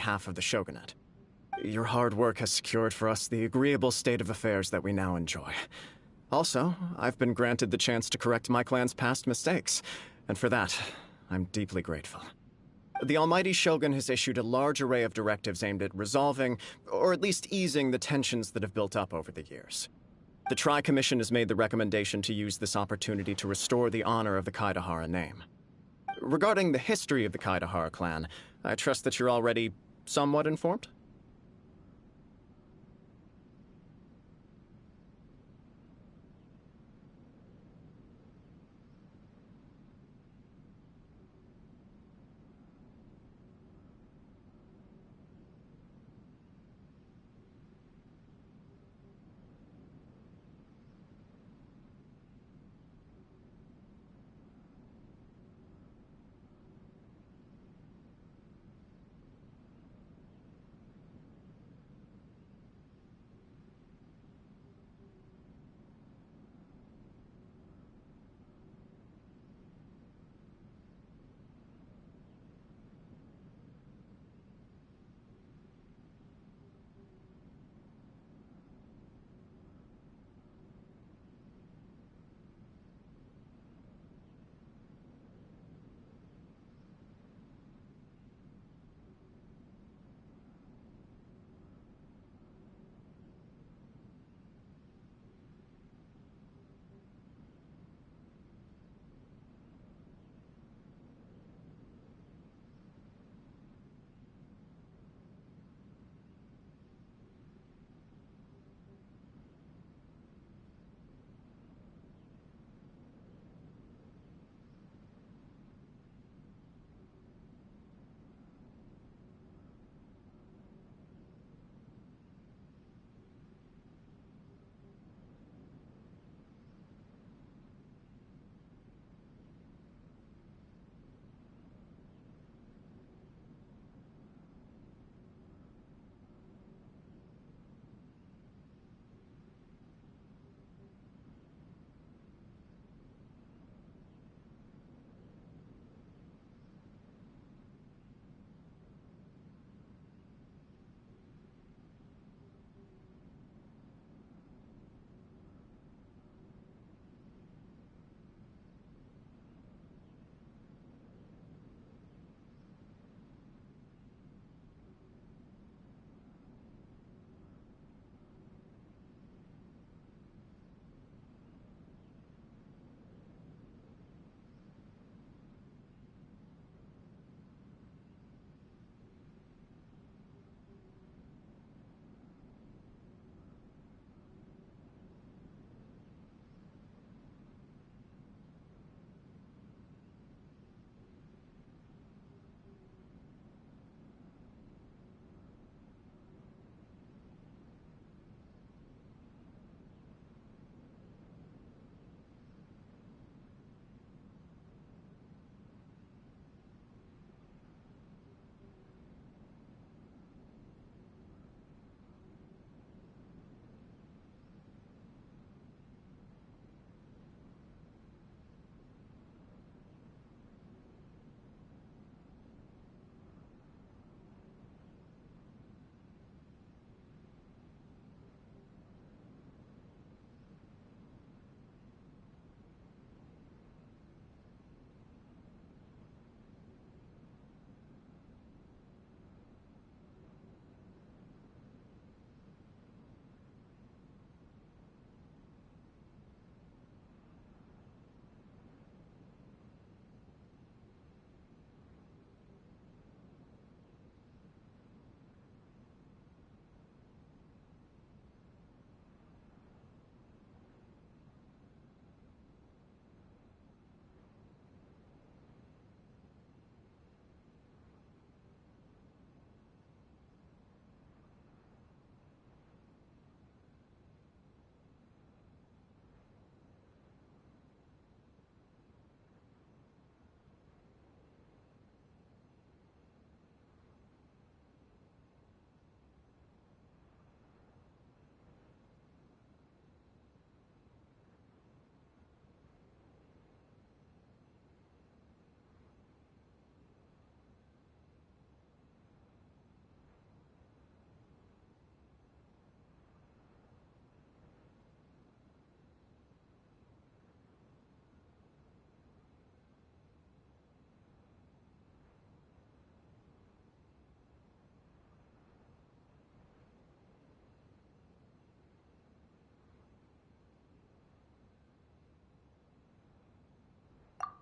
behalf of the shogunate. Your hard work has secured for us the agreeable state of affairs that we now enjoy. Also, I've been granted the chance to correct my clan's past mistakes, and for that, I'm deeply grateful. The Almighty Shogun has issued a large array of directives aimed at resolving, or at least easing, the tensions that have built up over the years. The Tri-Commission has made the recommendation to use this opportunity to restore the honor of the Kaedahara name. Regarding the history of the Kaedahara clan, I trust that you're already somewhat informed?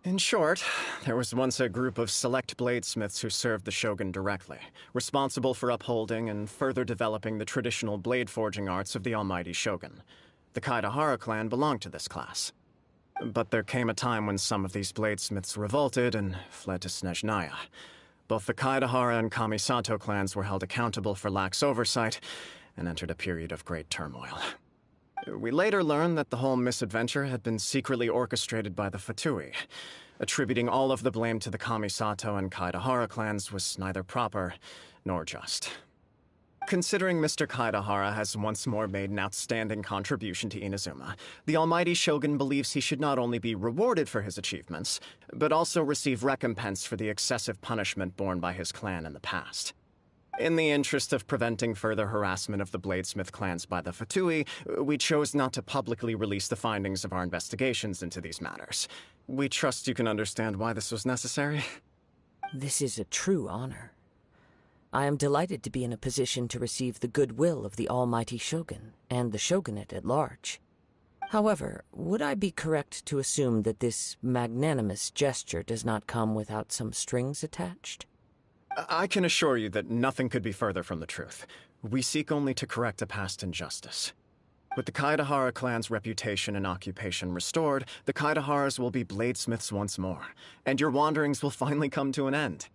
In short, there was once a group of select bladesmiths who served the Shogun directly, responsible for upholding and further developing the traditional blade forging arts of the almighty Shogun. The Kaedahara clan belonged to this class. But there came a time when some of these bladesmiths revolted and fled to Snezhnaya. Both the Kaedahara and Kamisato clans were held accountable for lax oversight and entered a period of great turmoil. We later learned that the whole misadventure had been secretly orchestrated by the Fatui. Attributing all of the blame to the Kamisato and Kaedahara clans was neither proper nor just. Considering Mr. Kaedahara has once more made an outstanding contribution to Inazuma, the almighty Shogun believes he should not only be rewarded for his achievements, but also receive recompense for the excessive punishment borne by his clan in the past. In the interest of preventing further harassment of the Bladesmith clans by the Fatui, we chose not to publicly release the findings of our investigations into these matters. We trust you can understand why this was necessary. This is a true honor. I am delighted to be in a position to receive the goodwill of the almighty Shogun and the Shogunate at large. However, would I be correct to assume that this magnanimous gesture does not come without some strings attached? I can assure you that nothing could be further from the truth. We seek only to correct a past injustice. With the Kaedahara clan's reputation and occupation restored, the Kaedaharas will be bladesmiths once more, and your wanderings will finally come to an end.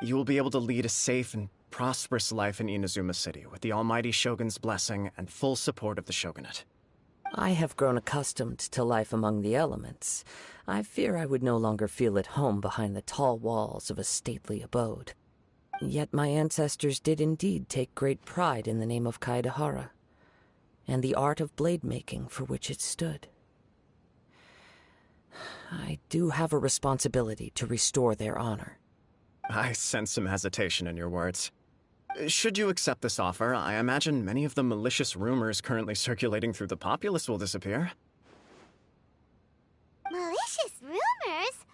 You will be able to lead a safe and prosperous life in Inazuma City with the almighty Shogun's blessing and full support of the Shogunate. I have grown accustomed to life among the elements. I fear I would no longer feel at home behind the tall walls of a stately abode. Yet my ancestors did indeed take great pride in the name of Kaedahara, and the art of blade making for which it stood. I do have a responsibility to restore their honor. I sense some hesitation in your words. Should you accept this offer, I imagine many of the malicious rumors currently circulating through the populace will disappear. Malicious rumors?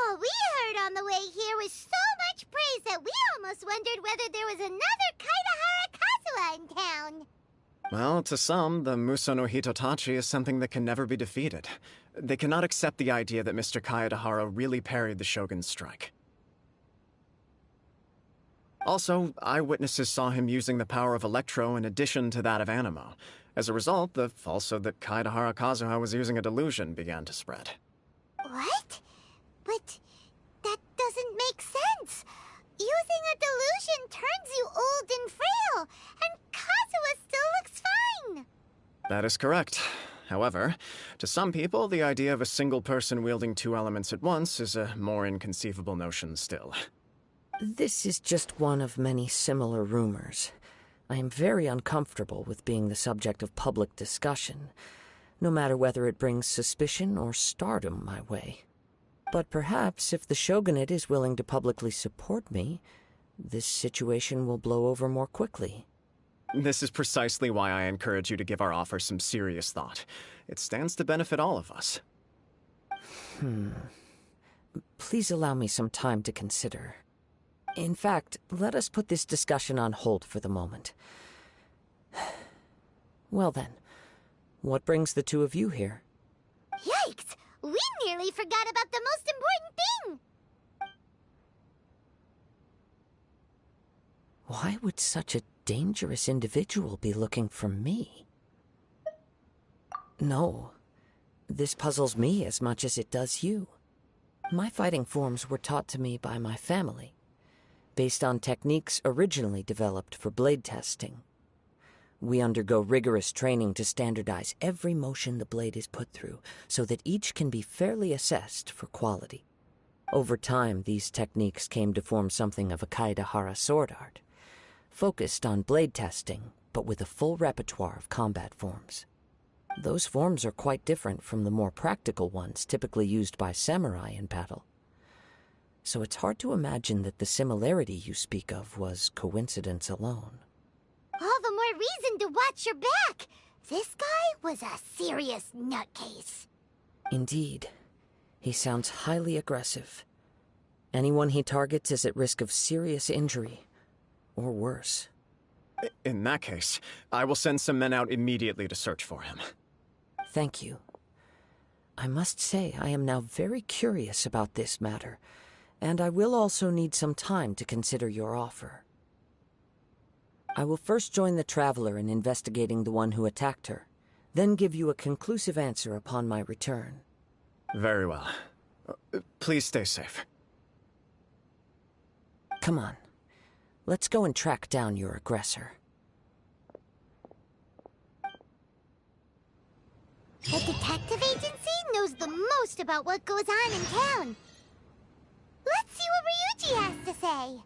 All we heard on the way here was so much praise that we almost wondered whether there was another Kaedahara Kazuha in town. Well, to some, the Muso no Hitotachi is something that can never be defeated. They cannot accept the idea that Mr. Kaedahara really parried the Shogun's strike. Also, eyewitnesses saw him using the power of Electro in addition to that of Anemo. As a result, the falsehood that Kaedahara Kazuha was using a delusion began to spread. What? But that doesn't make sense. Using a delusion turns you old and frail, and Kazuha still looks fine. That is correct. However, to some people, the idea of a single person wielding two elements at once is a more inconceivable notion still. This is just one of many similar rumors. I am very uncomfortable with being the subject of public discussion, no matter whether it brings suspicion or stardom my way. But perhaps if the Shogunate is willing to publicly support me, this situation will blow over more quickly. This is precisely why I encourage you to give our offer some serious thought. It stands to benefit all of us. Please allow me some time to consider. In fact, let us put this discussion on hold for the moment. Well then, what brings the two of you here? Yikes! We nearly forgot about the most important thing! Why would such a dangerous individual be looking for me? No, this puzzles me as much as it does you. My fighting forms were taught to me by my family, based on techniques originally developed for blade testing. We undergo rigorous training to standardize every motion the blade is put through, so that each can be fairly assessed for quality. Over time, these techniques came to form something of a Kaedahara sword art, focused on blade testing, but with a full repertoire of combat forms. Those forms are quite different from the more practical ones typically used by samurai in battle. So it's hard to imagine that the similarity you speak of was coincidence alone. All the more reason to watch your back! This guy was a serious nutcase. Indeed. He sounds highly aggressive. Anyone he targets is at risk of serious injury, or worse. In that case, I will send some men out immediately to search for him. Thank you. I must say I am now very curious about this matter, and I will also need some time to consider your offer. I will first join the Traveler in investigating the one who attacked her, then give you a conclusive answer upon my return. Very well. Please stay safe. Come on. Let's go and track down your aggressor. The detective agency knows the most about what goes on in town. Let's see what Ryuji has to say.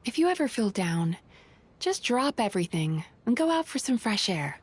If you ever feel down, just drop everything and go out for some fresh air.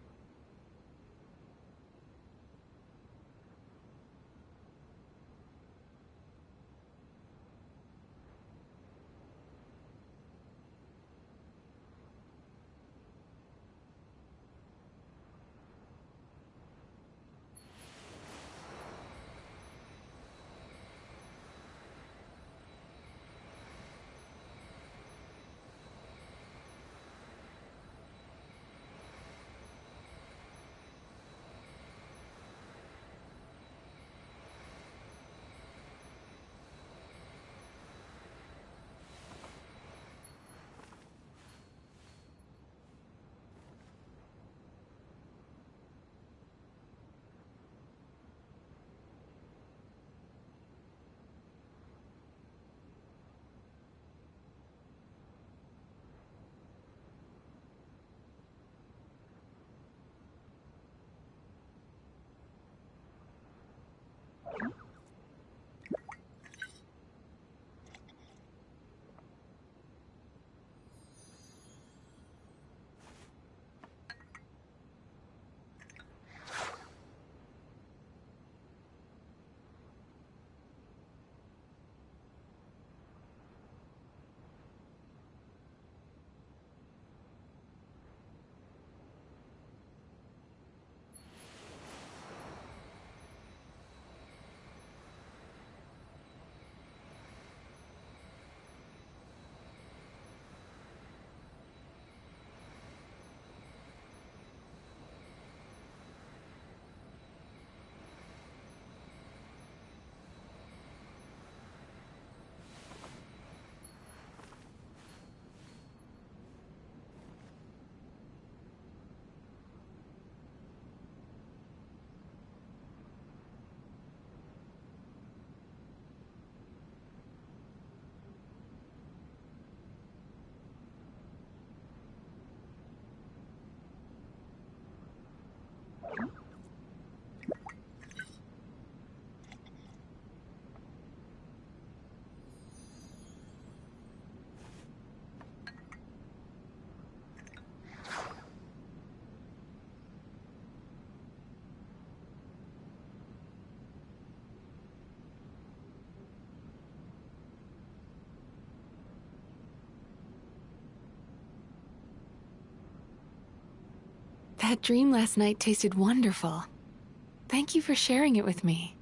That dream last night tasted wonderful. Thank you for sharing it with me.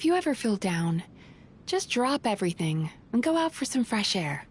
If you ever feel down, just drop everything and go out for some fresh air.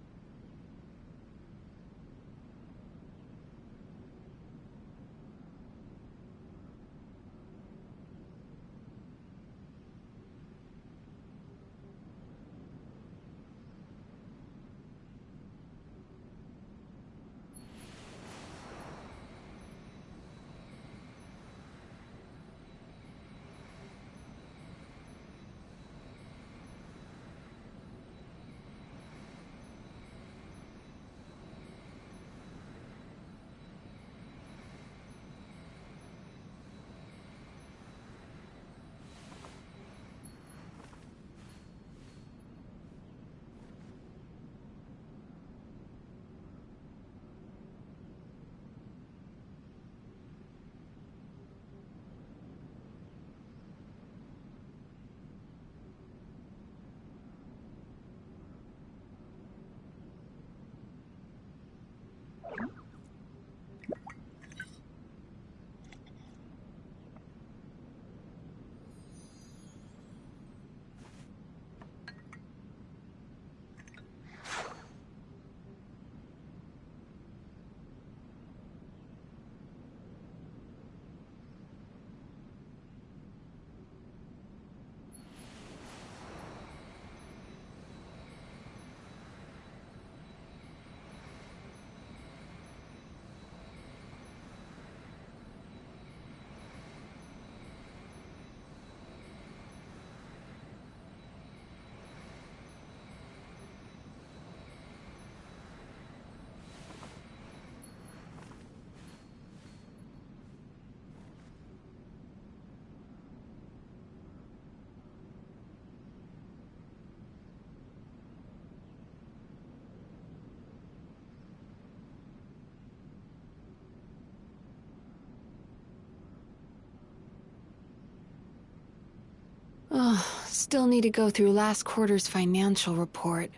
Oh, still need to go through last quarter's financial report.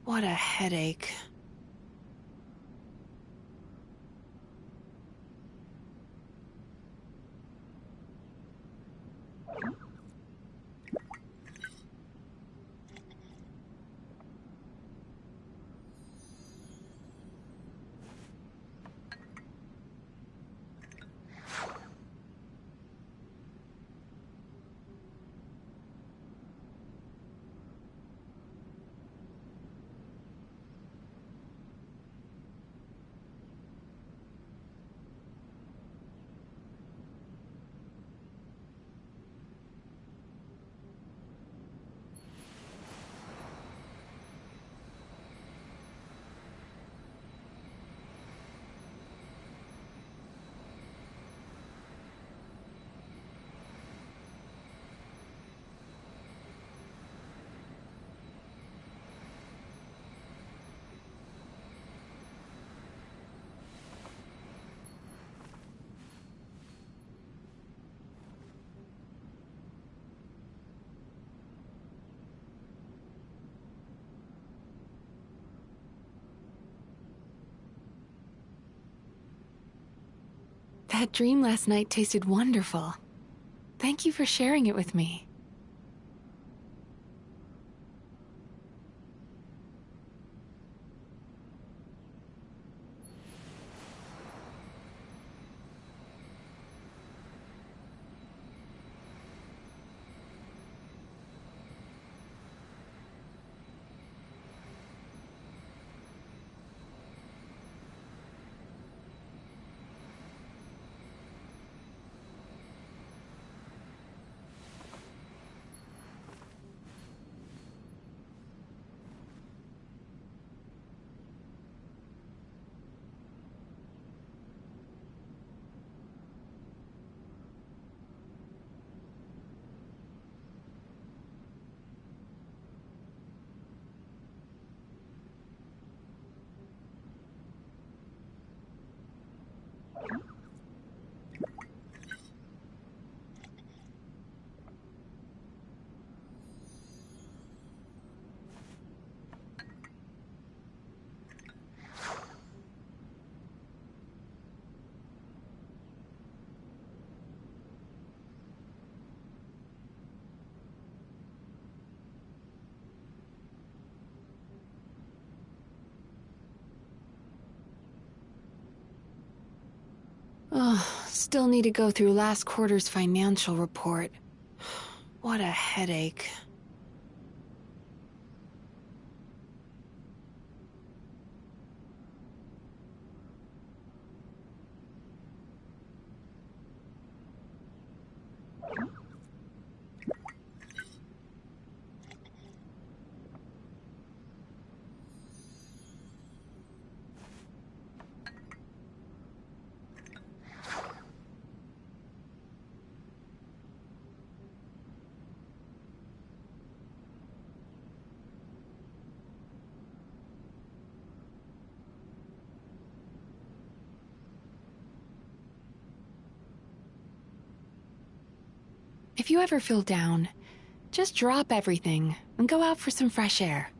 What a headache. That dream last night tasted wonderful. Thank you for sharing it with me. Oh, still need to go through last quarter's financial report. What a headache. If you ever feel down, just drop everything and go out for some fresh air.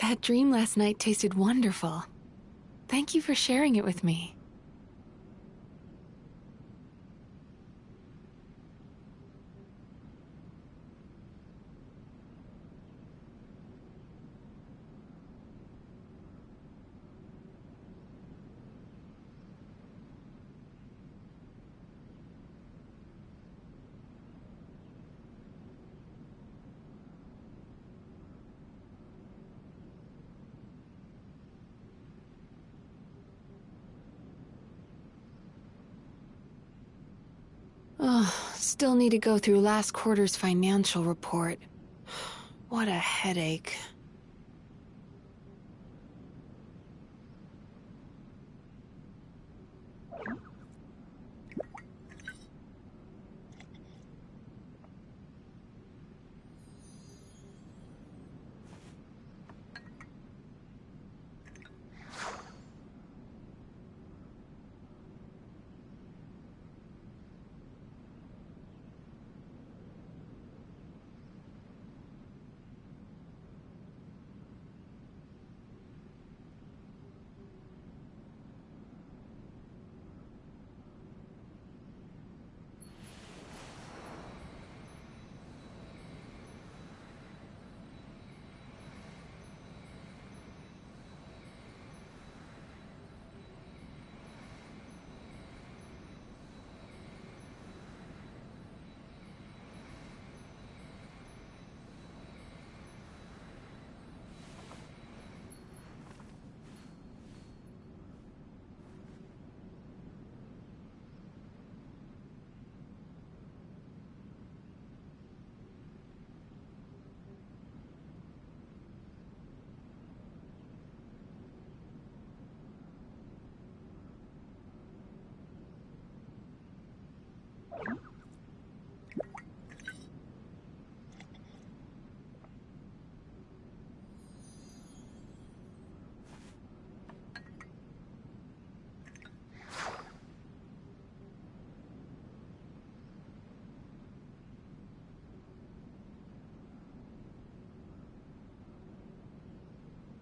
That dream last night tasted wonderful. Thank you for sharing it with me. Oh, still need to go through last quarter's financial report. What a headache.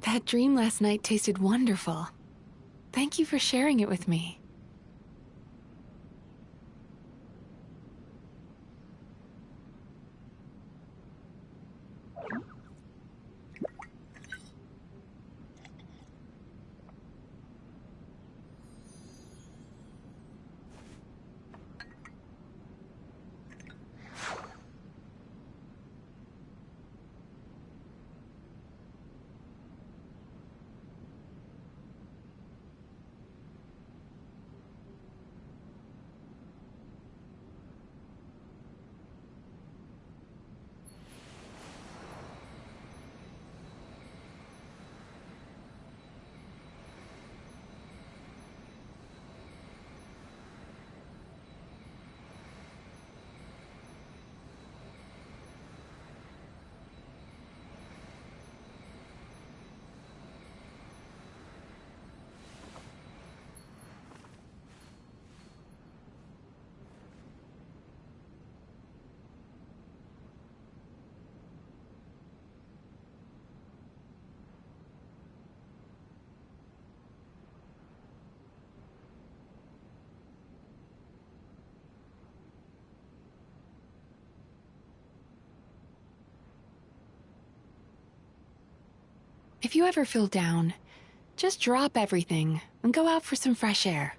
That dream last night tasted wonderful. Thank you for sharing it with me. If you ever feel down, just drop everything and go out for some fresh air.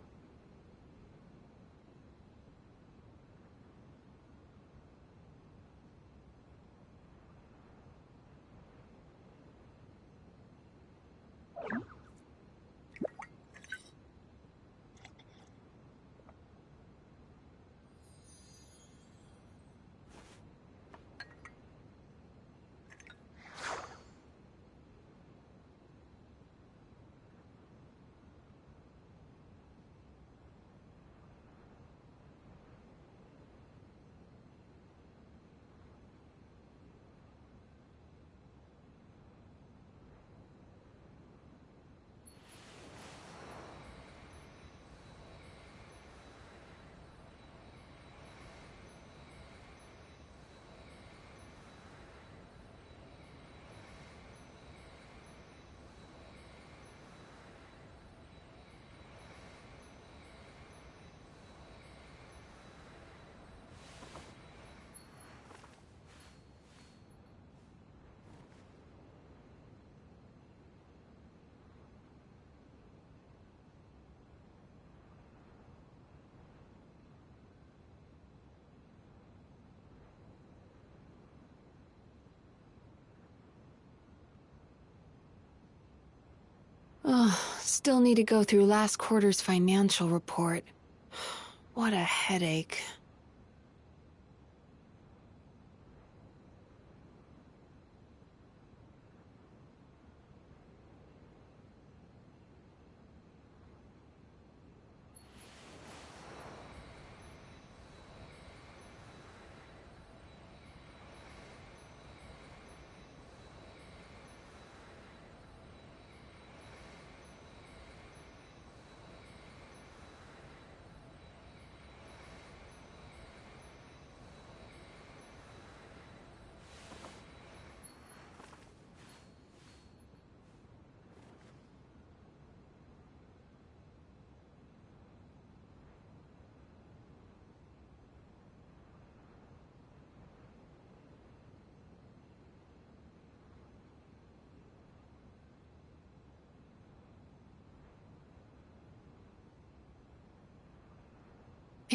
Oh, still need to go through last quarter's financial report. What a headache.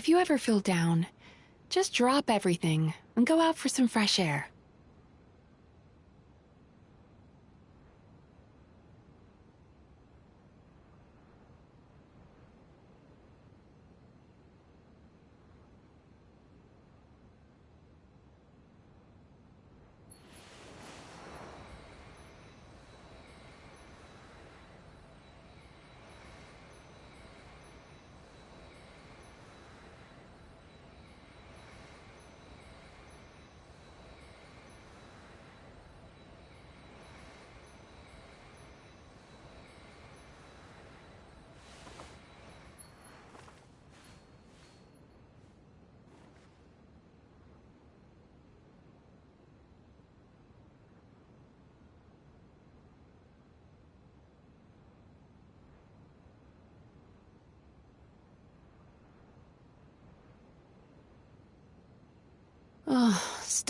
If you ever feel down, just drop everything and go out for some fresh air.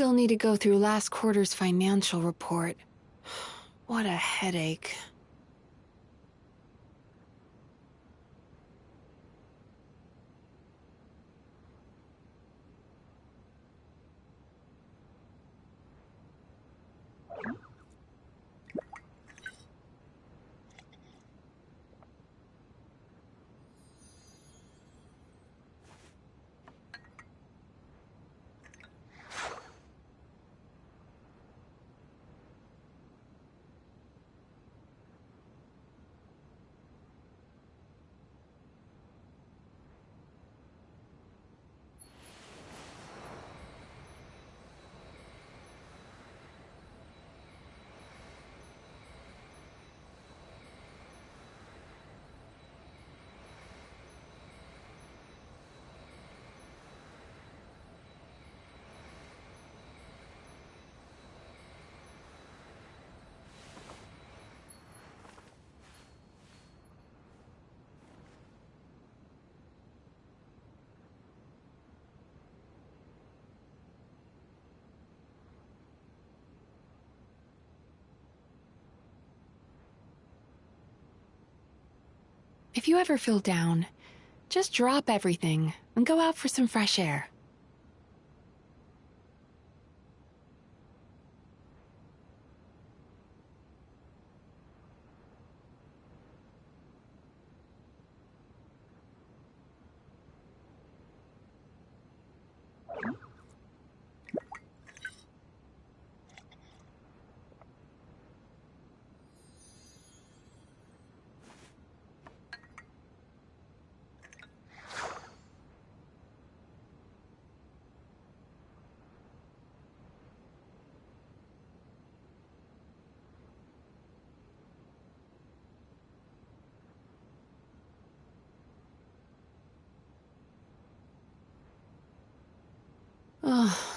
Still need to go through last quarter's financial report. What a headache. If you ever feel down, just drop everything and go out for some fresh air.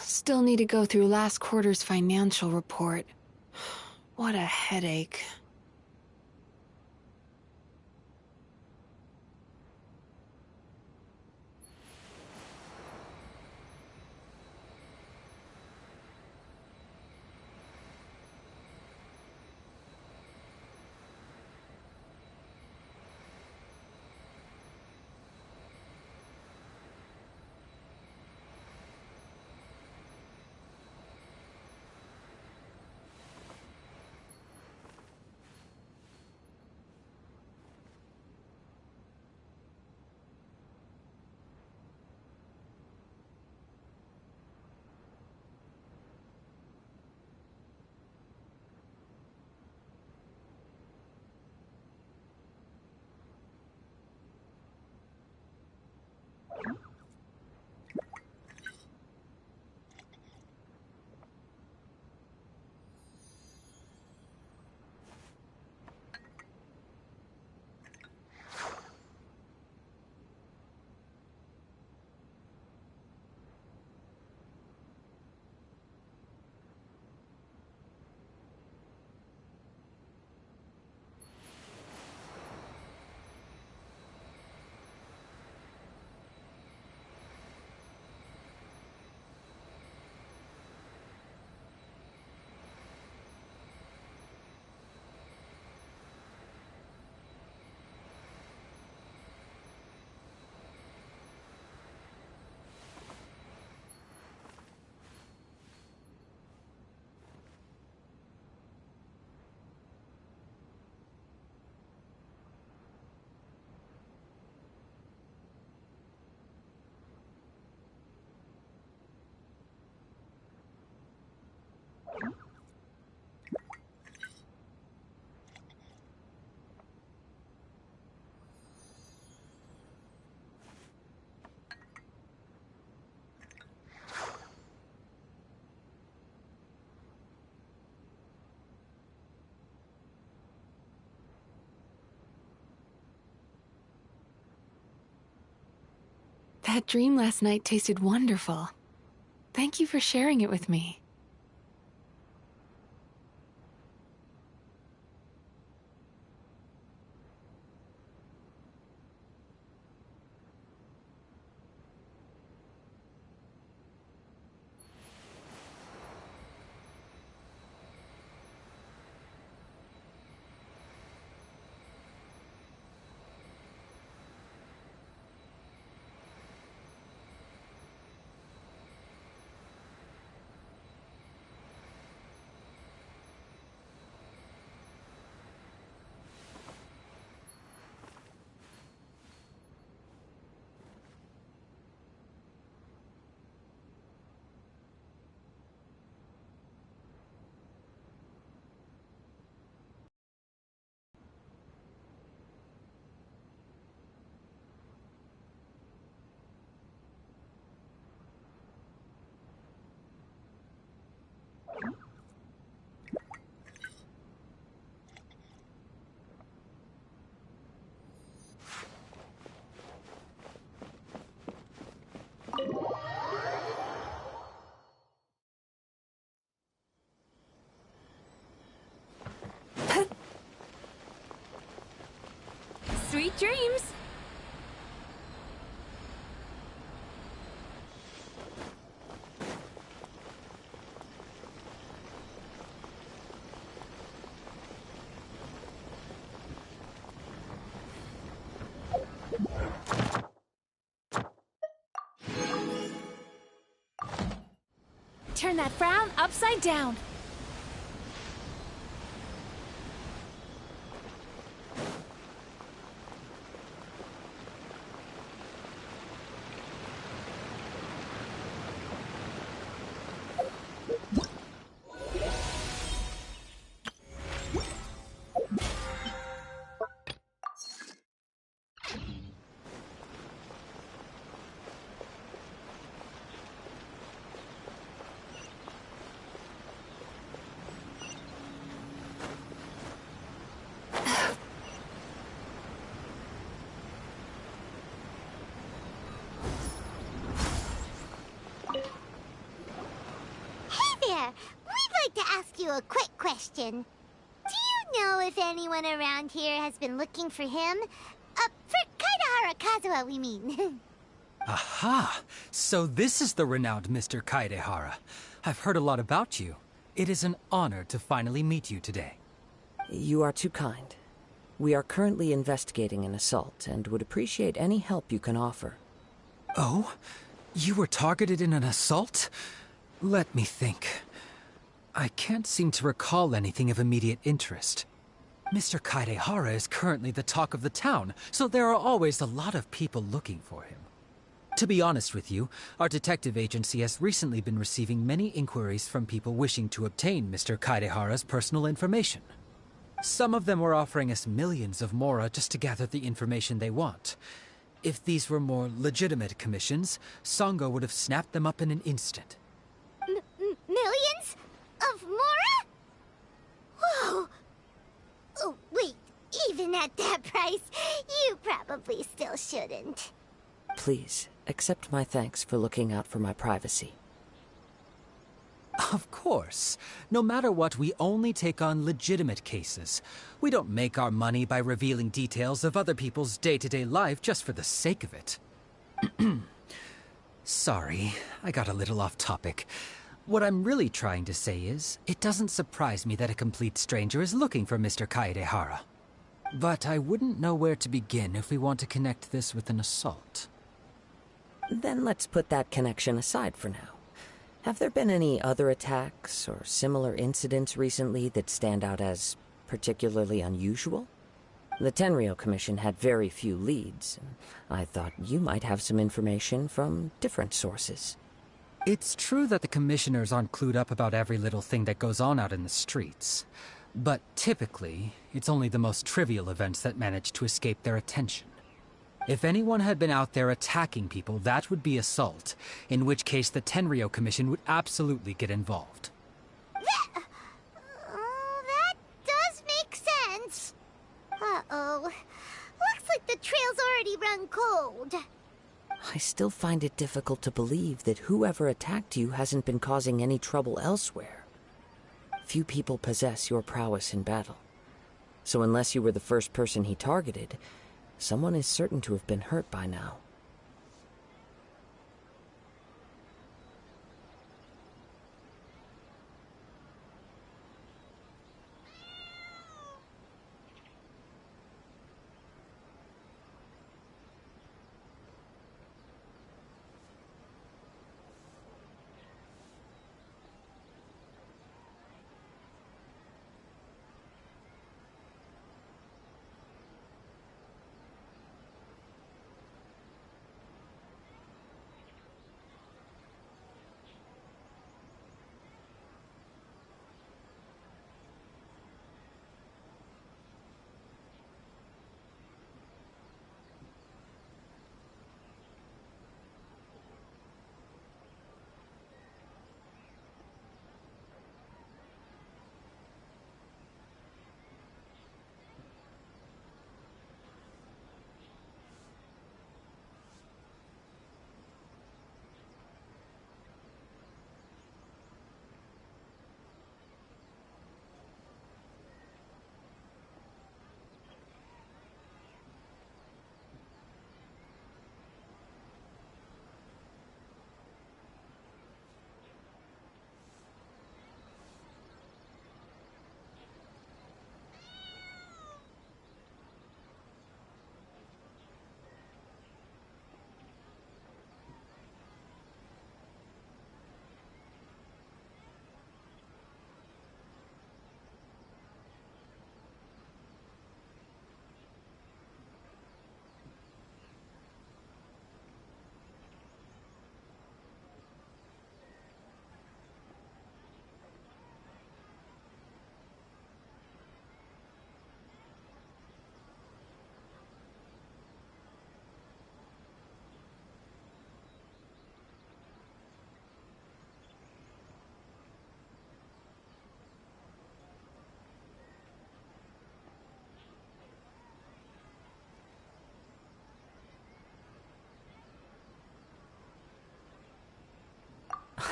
Still need to go through last quarter's financial report. What a headache. That dream last night tasted wonderful. Thank you for sharing it with me. Sweet dreams! Turn that frown upside down. We'd like to ask you a quick question. Do you know if anyone around here has been looking for him? For Kaidahara Kazuha, we mean. Aha! So this is the renowned Mr. Kaidehara. I've heard a lot about you. It is an honor to finally meet you today. You are too kind. We are currently investigating an assault and would appreciate any help you can offer. Oh? You were targeted in an assault? Let me think. I can't seem to recall anything of immediate interest. Mr. Kaidehara is currently the talk of the town, so there are always a lot of people looking for him. To be honest with you, our detective agency has recently been receiving many inquiries from people wishing to obtain Mr. Kaidehara's personal information. Some of them were offering us millions of mora just to gather the information they want. If these were more legitimate commissions, Sango would have snapped them up in an instant. Millions? Of mora? Whoa! Oh, wait, even at that price, you probably still shouldn't. Please, accept my thanks for looking out for my privacy. Of course. No matter what, we only take on legitimate cases. We don't make our money by revealing details of other people's day-to-day life just for the sake of it. Sorry, I got a little off topic. What I'm really trying to say is, it doesn't surprise me that a complete stranger is looking for Mr. Kaidehara. But I wouldn't know where to begin if we want to connect this with an assault. Then let's put that connection aside for now. Have there been any other attacks or similar incidents recently that stand out as particularly unusual? The Tenryou Commission had very few leads. I thought you might have some information from different sources. It's true that the commissioners aren't clued up about every little thing that goes on out in the streets. But typically, it's only the most trivial events that manage to escape their attention. If anyone had been out there attacking people, that would be assault, in which case the Tenryou Commission would absolutely get involved. That does make sense. Uh-oh. Looks like the trail's already run cold. I still find it difficult to believe that whoever attacked you hasn't been causing any trouble elsewhere. Few people possess your prowess in battle. So unless you were the first person he targeted, someone is certain to have been hurt by now.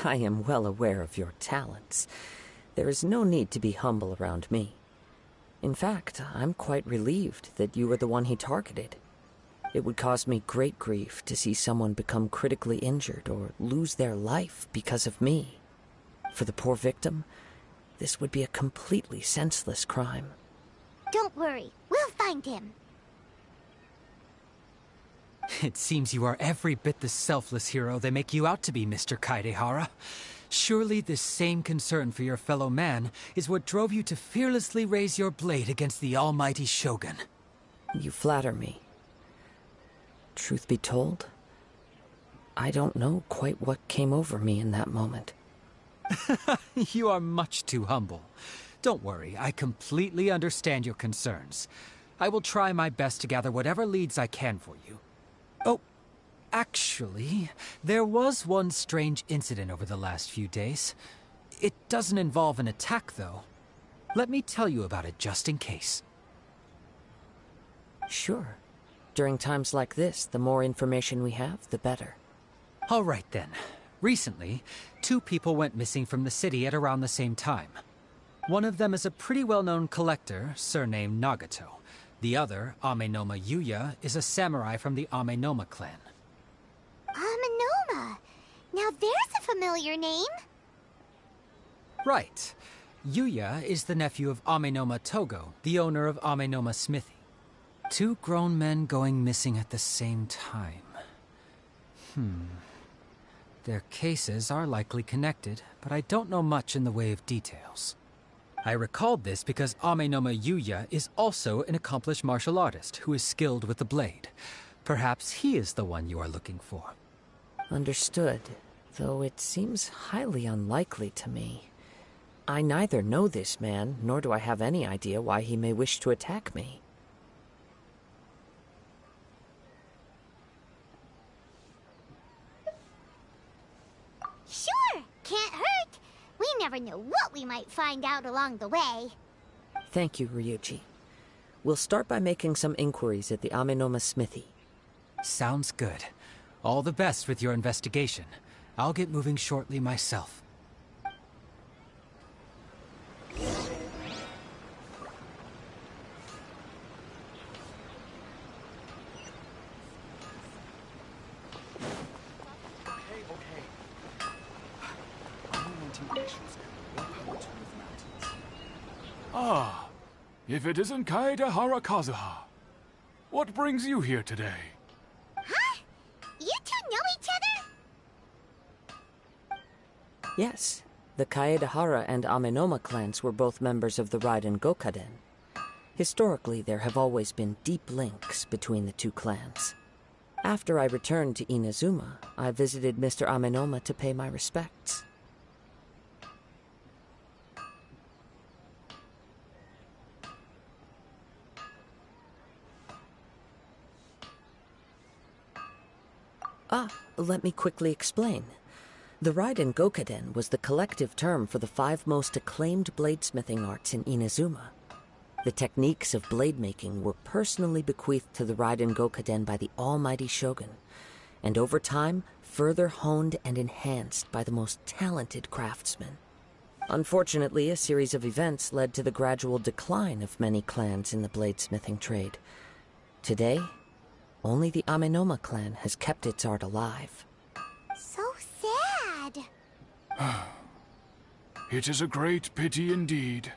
I am well aware of your talents. There is no need to be humble around me. In fact, I'm quite relieved that you were the one he targeted. It would cause me great grief to see someone become critically injured or lose their life because of me. For the poor victim, this would be a completely senseless crime. Don't worry, we'll find him. It seems you are every bit the selfless hero they make you out to be, Mr. Kaedehara. Surely this same concern for your fellow man is what drove you to fearlessly raise your blade against the almighty Shogun. You flatter me. Truth be told, I don't know quite what came over me in that moment. You are much too humble. Don't worry, I completely understand your concerns. I will try my best to gather whatever leads I can for you. Oh, actually, there was one strange incident over the last few days. It doesn't involve an attack, though. Let me tell you about it just in case. Sure. During times like this, the more information we have, the better. All right, then. Recently, 2 people went missing from the city at around the same time. One of them is a pretty well-known collector, surnamed Nagato. The other, Amenoma Yuya, is a samurai from the Amenoma clan. Amenoma! Now there's a familiar name. Right. Yuya is the nephew of Amenoma Togo, the owner of Amenoma Smithy. 2 grown men going missing at the same time. Their cases are likely connected, but I don't know much in the way of details. I recalled this because Amenoma Yuya is also an accomplished martial artist who is skilled with the blade. Perhaps he is the one you are looking for. Understood, though it seems highly unlikely to me. I neither know this man, nor do I have any idea why he may wish to attack me. Sure, can't hurt. We never know what we might find out along the way. Thank you, Ryuji. We'll start by making some inquiries at the Amenoma Smithy. Sounds good. All the best with your investigation. I'll get moving shortly myself. Ah, if it isn't Kaedehara Kazuha. What brings you here today? Huh? You two know each other? Yes, the Kaedehara and Amenoma clans were both members of the Raiden Gokaden. Historically, there have always been deep links between the 2 clans. After I returned to Inazuma, I visited Mr. Amenoma to pay my respects. Let me quickly explain. The Raiden Gokaden was the collective term for the 5 most acclaimed bladesmithing arts in Inazuma. The techniques of blade making were personally bequeathed to the Raiden Gokaden by the almighty Shogun, and over time, further honed and enhanced by the most talented craftsmen. Unfortunately, a series of events led to the gradual decline of many clans in the bladesmithing trade. Today, only the Amenoma clan has kept its art alive. So sad. It is a great pity indeed.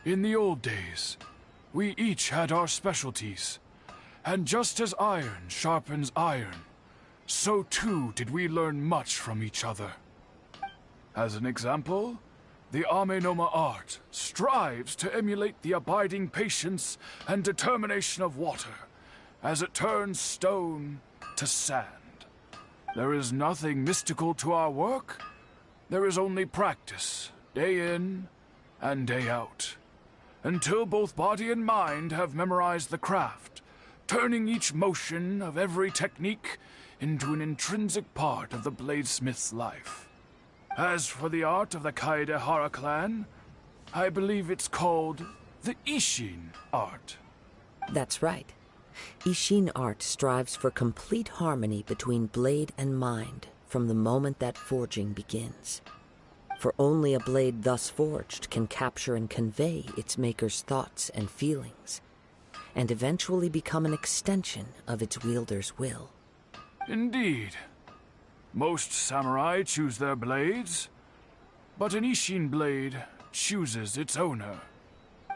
In the old days, we each had our specialties. And just as iron sharpens iron, so too did we learn much from each other. As an example, the Amenoma art strives to emulate the abiding patience and determination of water as it turns stone to sand. There is nothing mystical to our work. There is only practice, day in and day out, until both body and mind have memorized the craft, turning each motion of every technique into an intrinsic part of the bladesmith's life. As for the art of the Kaedehara clan, I believe it's called the Isshin art. That's right. Isshin art strives for complete harmony between blade and mind, from the moment that forging begins. For only a blade thus forged can capture and convey its maker's thoughts and feelings, and eventually become an extension of its wielder's will. Indeed. Most samurai choose their blades, but an Ishin blade chooses its owner.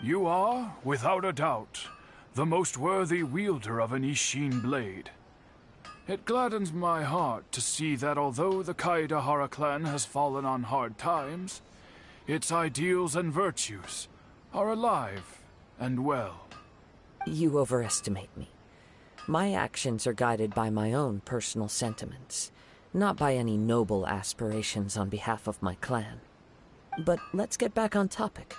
You are, without a doubt, the most worthy wielder of an Ishin blade. It gladdens my heart to see that although the Kaedehara clan has fallen on hard times, its ideals and virtues are alive and well. You overestimate me. My actions are guided by my own personal sentiments, not by any noble aspirations on behalf of my clan. But let's get back on topic.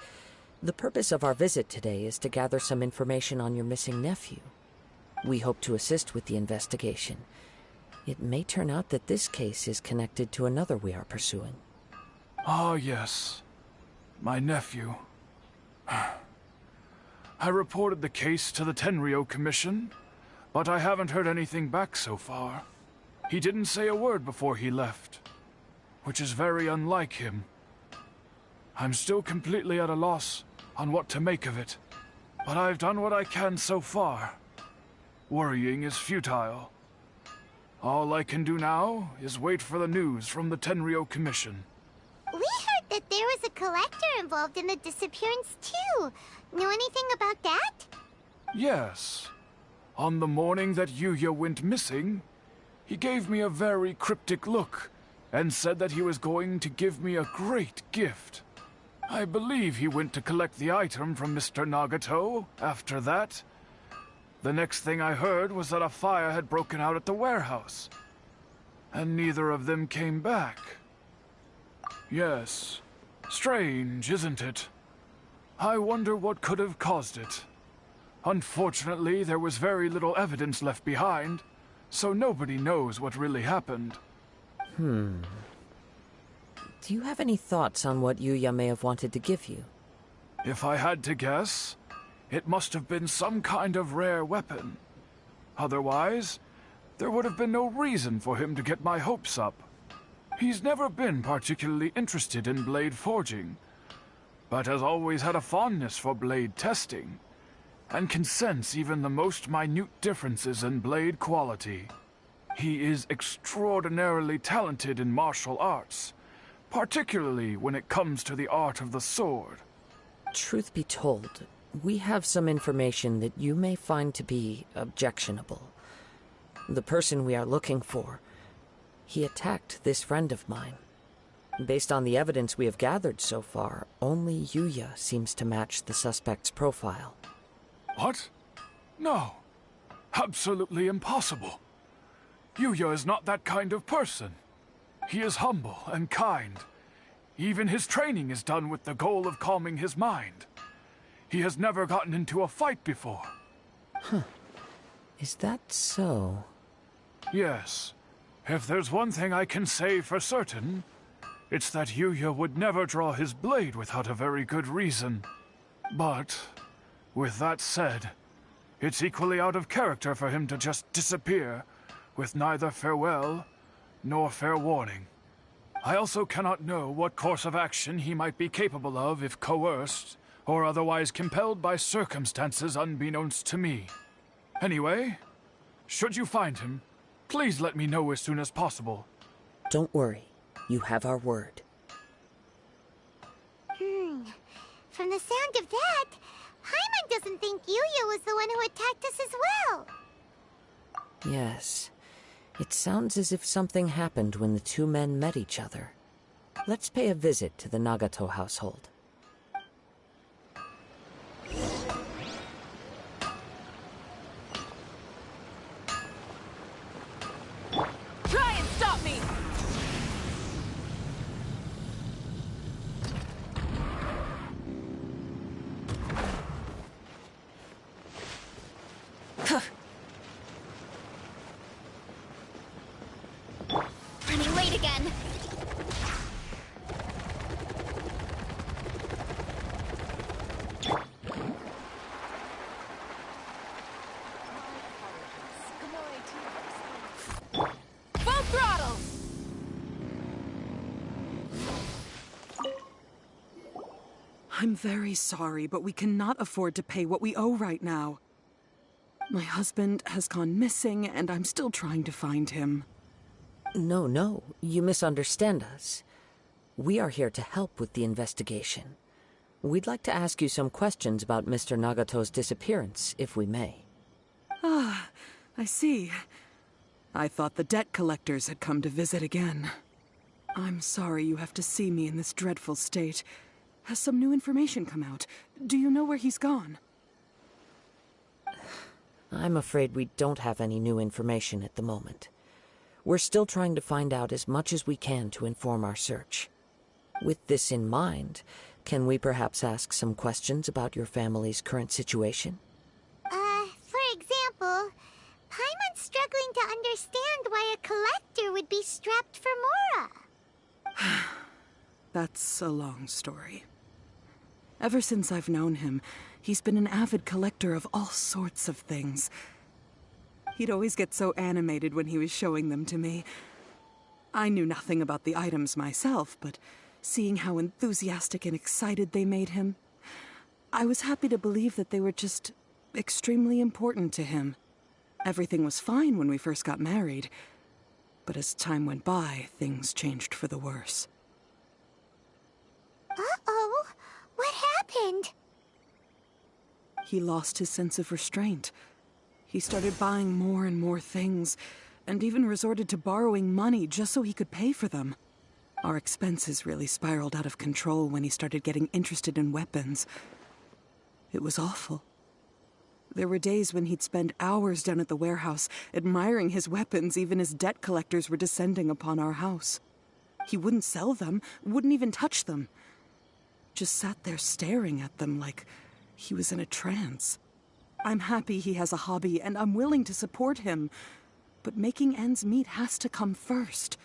The purpose of our visit today is to gather some information on your missing nephew. We hope to assist with the investigation. It may turn out that this case is connected to another we are pursuing. Ah, yes. My nephew. I reported the case to the Tenryou Commission, but I haven't heard anything back so far. He didn't say a word before he left, which is very unlike him. I'm still completely at a loss on what to make of it, but I've done what I can so far. Worrying is futile. All I can do now is wait for the news from the Tenryou Commission. We heard that there was a collector involved in the disappearance too. Know anything about that? Yes. On the morning that Yuya went missing, he gave me a very cryptic look and said that he was going to give me a great gift. I believe he went to collect the item from Mr. Nagato after that. The next thing I heard was that a fire had broken out at the warehouse, and neither of them came back. Yes, strange, isn't it? I wonder what could have caused it. Unfortunately, there was very little evidence left behind, so nobody knows what really happened. Do you have any thoughts on what Yuya may have wanted to give you? If I had to guess, it must have been some kind of rare weapon. Otherwise, there would have been no reason for him to get my hopes up. He's never been particularly interested in blade forging, but has always had a fondness for blade testing, and can sense even the most minute differences in blade quality. He is extraordinarily talented in martial arts, particularly when it comes to the art of the sword. Truth be told, we have some information that you may find to be objectionable. The person we are looking for, he attacked this friend of mine. Based on the evidence we have gathered so far, only Yuya seems to match the suspect's profile. What? No. Absolutely impossible. Yuya is not that kind of person. He is humble and kind. Even his training is done with the goal of calming his mind. He has never gotten into a fight before. Is that so? Yes. If there's one thing I can say for certain, it's that Yuya would never draw his blade without a very good reason. But, with that said, it's equally out of character for him to just disappear, with neither farewell nor fair warning. I also cannot know what course of action he might be capable of if coerced, or otherwise compelled by circumstances unbeknownst to me. Anyway, should you find him, please let me know as soon as possible. Don't worry. You have our word. From the sound of that, Paimon doesn't think Yuya was the one who attacked us as well. Yes. It sounds as if something happened when the two men met each other. Let's pay a visit to the Nagato household. Try and stop me! Running late again. I'm very sorry, but we cannot afford to pay what we owe right now. My husband has gone missing, and I'm still trying to find him. No, you misunderstand us. We are here to help with the investigation. We'd like to ask you some questions about Mr. Nagato's disappearance, if we may. Ah, I see. I thought the debt collectors had come to visit again. I'm sorry you have to see me in this dreadful state. Has some new information come out? Do you know where he's gone? I'm afraid we don't have any new information at the moment. We're still trying to find out as much as we can to inform our search. With this in mind, can we perhaps ask some questions about your family's current situation? For example, Paimon's struggling to understand why a collector would be strapped for Mora. That's a long story. Ever since I've known him, he's been an avid collector of all sorts of things. He'd always get so animated when he was showing them to me. I knew nothing about the items myself, but seeing how enthusiastic and excited they made him, I was happy to believe that they were just extremely important to him. Everything was fine when we first got married, but as time went by, things changed for the worse. Uh-oh, what happened? He lost his sense of restraint. He started buying more and more things, and even resorted to borrowing money just so he could pay for them. Our expenses really spiraled out of control when he started getting interested in weapons. It was awful. There were days when he'd spend hours down at the warehouse, admiring his weapons even as debt collectors were descending upon our house. He wouldn't sell them, wouldn't even touch them. Just sat there staring at them like he was in a trance. I'm happy he has a hobby, and I'm willing to support him. But making ends meet has to come first.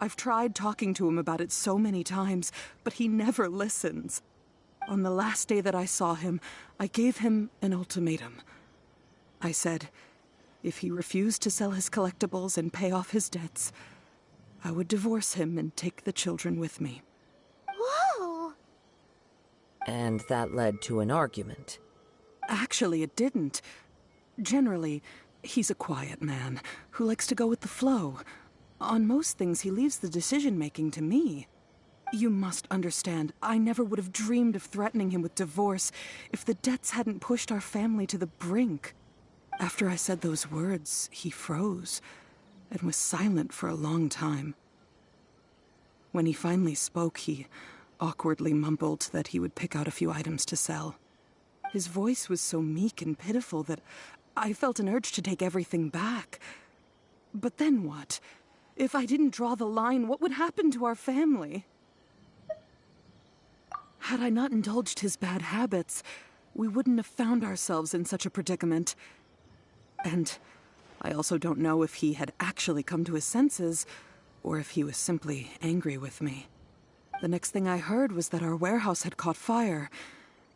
I've tried talking to him about it so many times, but he never listens. On the last day that I saw him, I gave him an ultimatum. I said, if he refused to sell his collectibles and pay off his debts, I would divorce him and take the children with me. Whoa! And that led to an argument. Actually, it didn't. Generally, he's a quiet man who likes to go with the flow. On most things, he leaves the decision-making to me. You must understand, I never would have dreamed of threatening him with divorce if the debts hadn't pushed our family to the brink. After I said those words, he froze and was silent for a long time. When he finally spoke, he awkwardly mumbled that he would pick out a few items to sell. His voice was so meek and pitiful that I felt an urge to take everything back. But then what? If I didn't draw the line, what would happen to our family? Had I not indulged his bad habits, we wouldn't have found ourselves in such a predicament. And I also don't know if he had actually come to his senses, or if he was simply angry with me. The next thing I heard was that our warehouse had caught fire,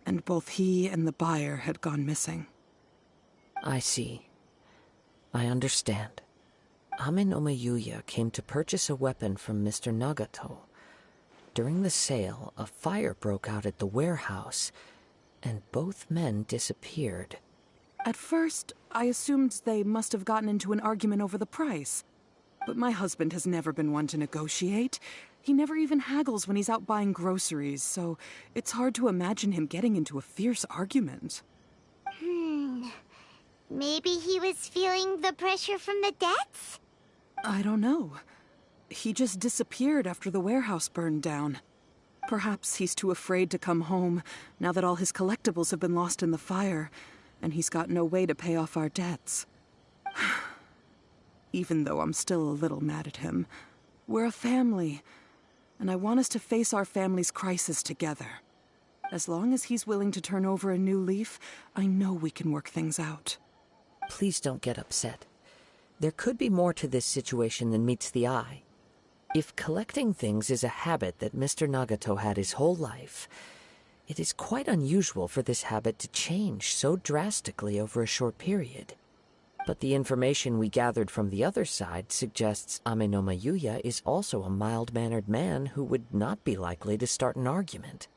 and both he and the buyer had gone missing. I see. I understand. Ame no Mayuya came to purchase a weapon from Mr. Nagato. During the sale, a fire broke out at the warehouse, and both men disappeared. At first, I assumed they must have gotten into an argument over the price. But my husband has never been one to negotiate. He never even haggles when he's out buying groceries, so it's hard to imagine him getting into a fierce argument. Maybe he was feeling the pressure from the debts? I don't know. He just disappeared after the warehouse burned down. Perhaps he's too afraid to come home now that all his collectibles have been lost in the fire, and he's got no way to pay off our debts. Even though I'm still a little mad at him, we're a family, and I want us to face our family's crisis together. As long as he's willing to turn over a new leaf, I know we can work things out. Please don't get upset. There could be more to this situation than meets the eye. If collecting things is a habit that Mr. Nagato had his whole life, it is quite unusual for this habit to change so drastically over a short period. But the information we gathered from the other side suggests Ame no Mayuya is also a mild-mannered man who would not be likely to start an argument.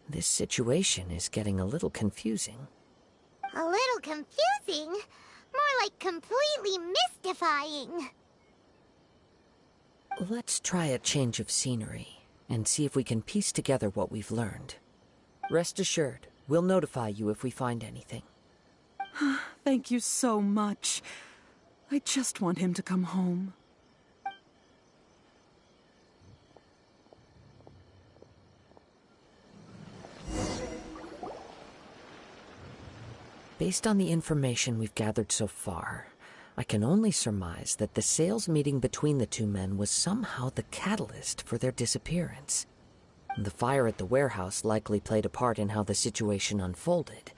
This situation is getting a little confusing. A little confusing? More like completely mystifying. Let's try a change of scenery and see if we can piece together what we've learned. Rest assured, we'll notify you if we find anything. Thank you so much. I just want him to come home. Based on the information we've gathered so far, I can only surmise that the sales meeting between the two men was somehow the catalyst for their disappearance. The fire at the warehouse likely played a part in how the situation unfolded,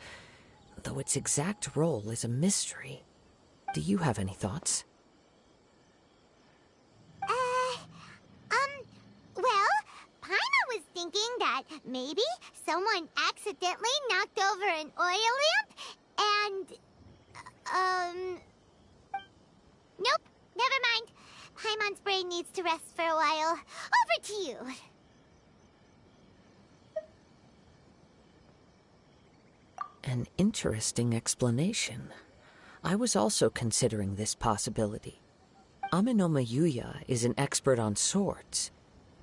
though its exact role is a mystery. Do you have any thoughts? Well, Paimon was thinking that maybe someone accidentally knocked over an oil lamp and, nope, never mind. Paimon's brain needs to rest for a while. Over to you. An interesting explanation. I was also considering this possibility. Amenoma Yuya is an expert on swords.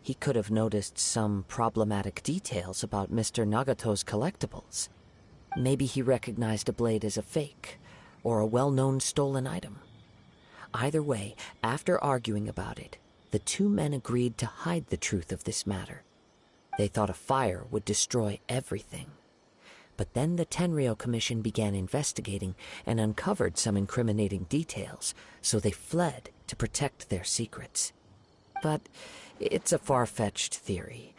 He could have noticed some problematic details about Mr. Nagato's collectibles. Maybe he recognized a blade as a fake, or a well-known stolen item. Either way, after arguing about it, the two men agreed to hide the truth of this matter. They thought a fire would destroy everything. But then the Tenryo Commission began investigating and uncovered some incriminating details, so they fled to protect their secrets. But it's a far-fetched theory.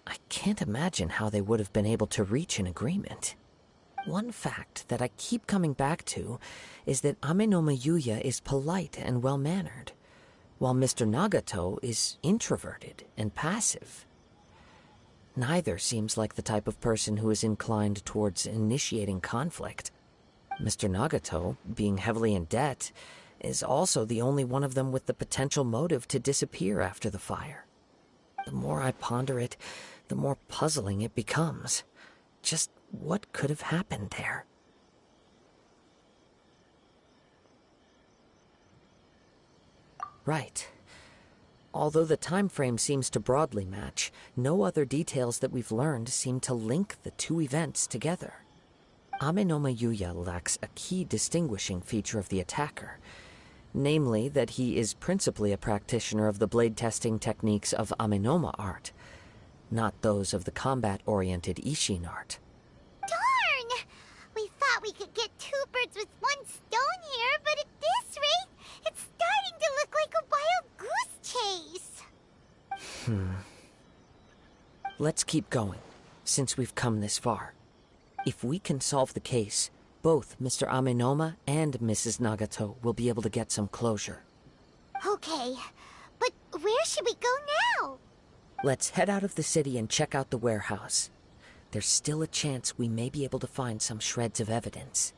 I can't imagine how they would have been able to reach an agreement. One fact that I keep coming back to is that Amenoma Yuya is polite and well-mannered, while Mr. Nagato is introverted and passive. Neither seems like the type of person who is inclined towards initiating conflict. Mr. Nagato, being heavily in debt, is also the only one of them with the potential motive to disappear after the fire. The more I ponder it, the more puzzling it becomes. Just what could have happened there? Right. Although the time frame seems to broadly match, no other details that we've learned seem to link the two events together. Amenoma Yuya lacks a key distinguishing feature of the attacker, namely that he is principally a practitioner of the blade testing techniques of Amenoma art, not those of the combat-oriented Isshin art. Darn! We thought we could get two birds with one stone here, but at this rate, it's starting to look like a wild goose chase. Let's keep going, since we've come this far. If we can solve the case, both Mr. Amenoma and Mrs. Nagato will be able to get some closure. Okay, but where should we go now? Let's head out of the city and check out the warehouse. There's still a chance we may be able to find some shreds of evidence.